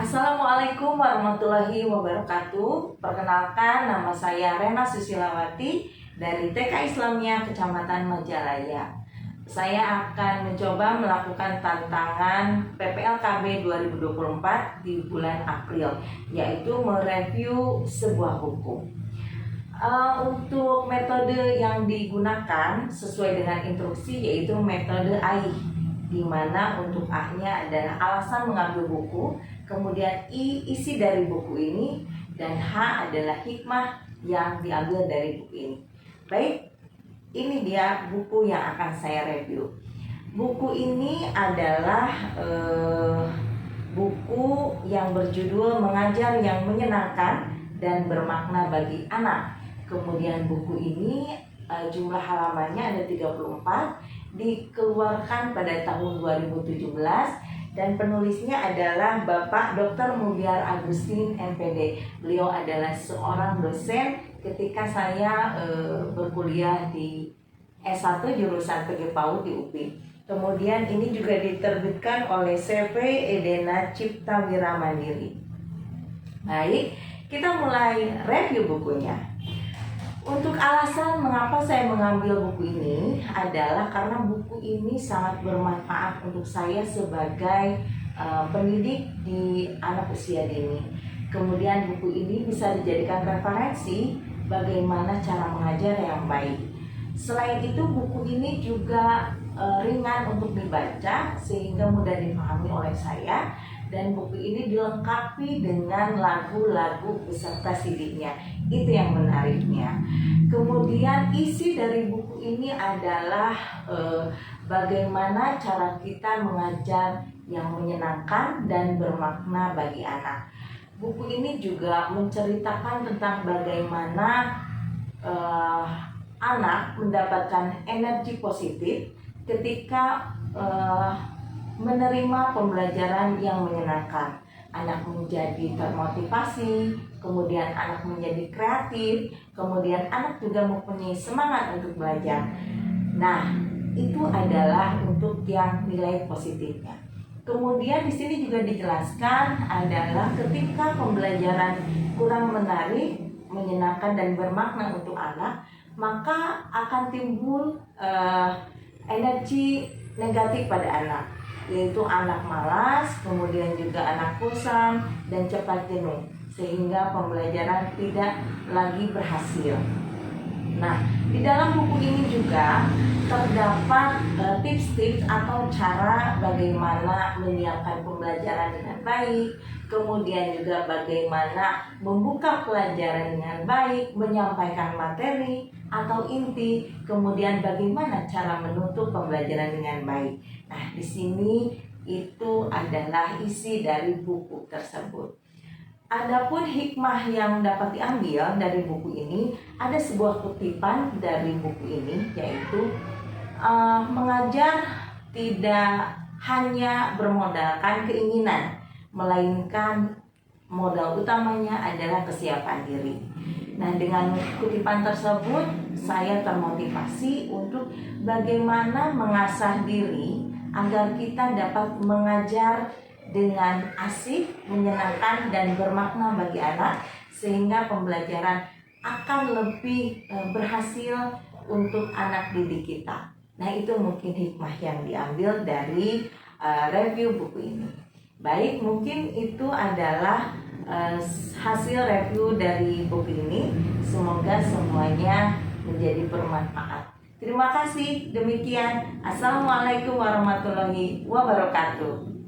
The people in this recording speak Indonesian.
Assalamualaikum warahmatullahi wabarakatuh. Perkenalkan, nama saya Rena Susilawati dari TK Islamiyah Kecamatan Majalaya. Saya akan mencoba melakukan tantangan PPLKB 2024 di bulan April, yaitu mereview sebuah buku. Untuk metode yang digunakan sesuai dengan instruksi yaitu metode AIH, di mana untuk A-nya adalah alasan mengambil buku, kemudian I isi dari buku ini, dan H adalah hikmah yang diambil dari buku ini. Baik, ini dia buku yang akan saya review. Buku ini adalah buku yang berjudul Mengajar yang Menyenangkan dan Bermakna Bagi Anak. Kemudian buku ini jumlah halamannya ada 34, dikeluarkan pada tahun 2017 dan penulisnya adalah Bapak Dr. Mulyar Agustin MPD. Beliau adalah seorang dosen ketika saya berkuliah di S1 jurusan PG PAUD di UPI. Kemudian ini juga diterbitkan oleh CV Edena Cipta Wira Mandiri. Baik, kita mulai review bukunya. Untuk alasan mengapa saya mengambil buku ini adalah karena buku ini sangat bermanfaat untuk saya sebagai pendidik di anak usia dini. Kemudian buku ini bisa dijadikan referensi bagaimana cara mengajar yang baik. Selain itu buku ini juga ringan untuk dibaca sehingga mudah dipahami oleh saya. Dan buku ini dilengkapi dengan lagu-lagu beserta CD-nya. Itu yang menariknya. Kemudian isi dari buku ini adalah bagaimana cara kita mengajar yang menyenangkan dan bermakna bagi anak. Buku ini juga menceritakan tentang bagaimana anak mendapatkan energi positif ketika menerima pembelajaran yang menyenangkan. Anak menjadi termotivasi, kemudian anak menjadi kreatif, kemudian anak juga mempunyai semangat untuk belajar. Nah, itu adalah untuk yang nilai positifnya. Kemudian di sini juga dijelaskan adalah ketika pembelajaran kurang menarik, menyenangkan dan bermakna untuk anak, maka akan timbul energi negatif pada anak, yaitu anak malas, kemudian juga anak bosan dan cepat jenuh, sehingga pembelajaran tidak lagi berhasil. Nah, di dalam buku ini juga terdapat tips-tips atau cara bagaimana menyiapkan pembelajaran dengan baik, kemudian juga bagaimana membuka pelajaran dengan baik, menyampaikan materi atau inti, kemudian bagaimana cara menutup pembelajaran dengan baik. Nah, di sini itu adalah isi dari buku tersebut. Adapun hikmah yang dapat diambil dari buku ini, ada sebuah kutipan dari buku ini, yaitu mengajar tidak hanya bermodalkan keinginan, melainkan modal utamanya adalah kesiapan diri. Nah, dengan kutipan tersebut saya termotivasi untuk bagaimana mengasah diri agar kita dapat mengajar dengan asik, menyenangkan dan bermakna bagi anak, sehingga pembelajaran akan lebih berhasil untuk anak didik kita. Nah, itu mungkin hikmah yang diambil dari review buku ini. Baik, mungkin itu adalah hasil review dari buku ini. Semoga semuanya menjadi bermanfaat. Terima kasih. Demikian. Assalamualaikum warahmatullahi wabarakatuh.